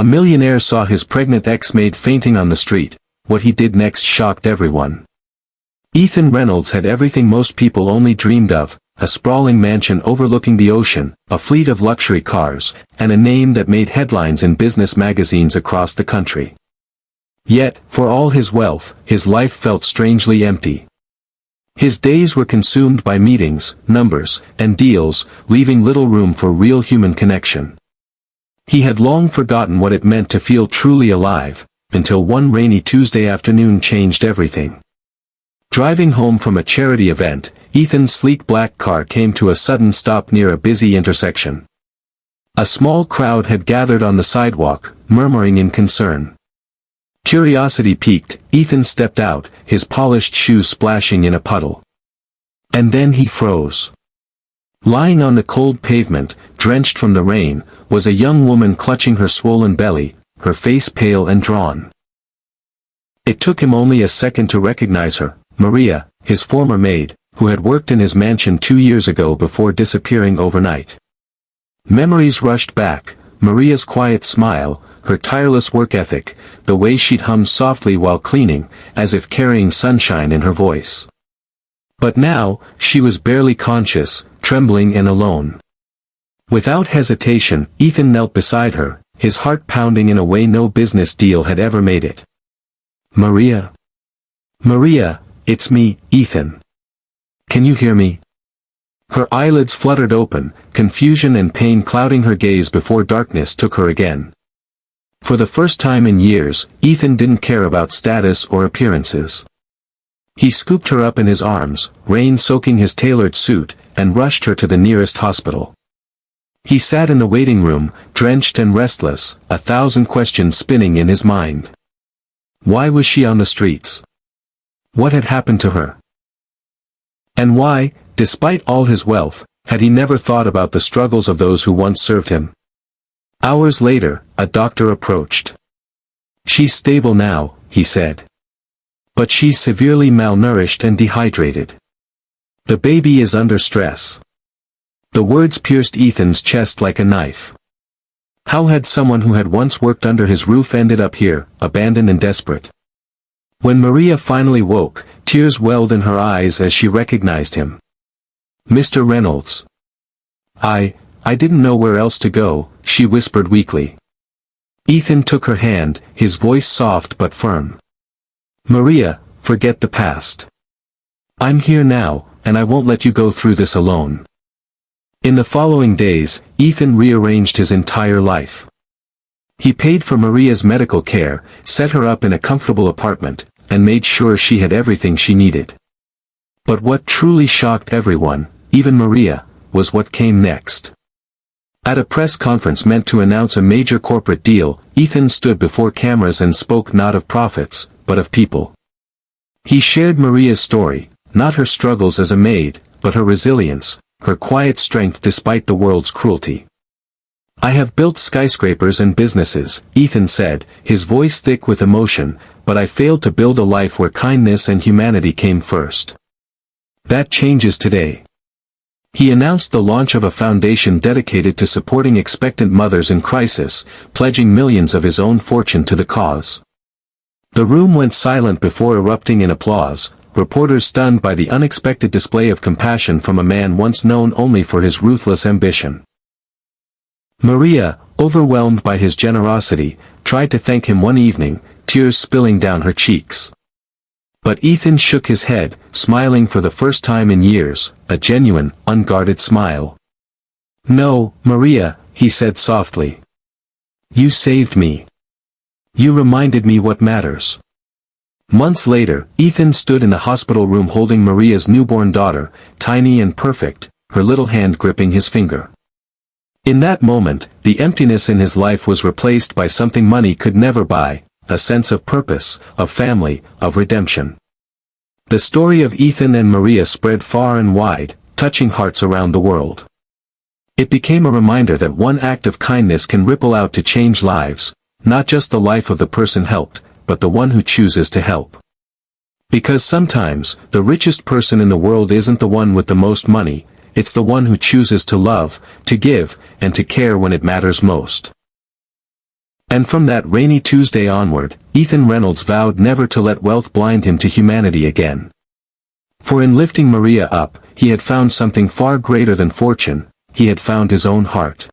A millionaire saw his pregnant ex-maid fainting on the street. What he did next shocked everyone. Ethan Reynolds had everything most people only dreamed of: a sprawling mansion overlooking the ocean, a fleet of luxury cars, and a name that made headlines in business magazines across the country. Yet, for all his wealth, his life felt strangely empty. His days were consumed by meetings, numbers, and deals, leaving little room for real human connection. He had long forgotten what it meant to feel truly alive, until one rainy Tuesday afternoon changed everything. Driving home from a charity event, Ethan's sleek black car came to a sudden stop near a busy intersection. A small crowd had gathered on the sidewalk, murmuring in concern. Curiosity piqued, Ethan stepped out, his polished shoes splashing in a puddle. And then he froze. Lying on the cold pavement, drenched from the rain, was a young woman clutching her swollen belly, her face pale and drawn. It took him only a second to recognize her, Maria, his former maid, who had worked in his mansion 2 years ago before disappearing overnight. Memories rushed back: Maria's quiet smile, her tireless work ethic, the way she'd hum softly while cleaning, as if carrying sunshine in her voice. But now, she was barely conscious, trembling and alone. Without hesitation, Ethan knelt beside her, his heart pounding in a way no business deal had ever made it. "Maria? Maria, it's me, Ethan. Can you hear me?" Her eyelids fluttered open, confusion and pain clouding her gaze before darkness took her again. For the first time in years, Ethan didn't care about status or appearances. He scooped her up in his arms, rain soaking his tailored suit, and rushed her to the nearest hospital. He sat in the waiting room, drenched and restless, 1,000 questions spinning in his mind. Why was she on the streets? What had happened to her? And why, despite all his wealth, had he never thought about the struggles of those who once served him? Hours later, a doctor approached. "She's stable now," he said. "But she's severely malnourished and dehydrated. The baby is under stress." The words pierced Ethan's chest like a knife. How had someone who had once worked under his roof ended up here, abandoned and desperate? When Maria finally woke, tears welled in her eyes as she recognized him. "Mr. Reynolds. I didn't know where else to go," she whispered weakly. Ethan took her hand, his voice soft but firm. "Maria, forget the past. I'm here now, and I won't let you go through this alone." In the following days, Ethan rearranged his entire life. He paid for Maria's medical care, set her up in a comfortable apartment, and made sure she had everything she needed. But what truly shocked everyone, even Maria, was what came next. At a press conference meant to announce a major corporate deal, Ethan stood before cameras and spoke not of profits, but of people. He shared Maria's story, not her struggles as a maid, but her resilience, her quiet strength despite the world's cruelty. "I have built skyscrapers and businesses," Ethan said, his voice thick with emotion, "but I failed to build a life where kindness and humanity came first. That changes today." He announced the launch of a foundation dedicated to supporting expectant mothers in crisis, pledging millions of his own fortune to the cause. The room went silent before erupting in applause, reporters stunned by the unexpected display of compassion from a man once known only for his ruthless ambition. Maria, overwhelmed by his generosity, tried to thank him one evening, tears spilling down her cheeks. But Ethan shook his head, smiling for the first time in years, a genuine, unguarded smile. "No, Maria," he said softly. "You saved me. You reminded me what matters." Months later, Ethan stood in the hospital room holding Maria's newborn daughter, tiny and perfect, her little hand gripping his finger. In that moment, the emptiness in his life was replaced by something money could never buy: a sense of purpose, of family, of redemption. The story of Ethan and Maria spread far and wide, touching hearts around the world. It became a reminder that one act of kindness can ripple out to change lives, not just the life of the person helped, but the one who chooses to help. Because sometimes, the richest person in the world isn't the one with the most money, it's the one who chooses to love, to give, and to care when it matters most. And from that rainy Tuesday onward, Ethan Reynolds vowed never to let wealth blind him to humanity again. For in lifting Maria up, he had found something far greater than fortune, he had found his own heart.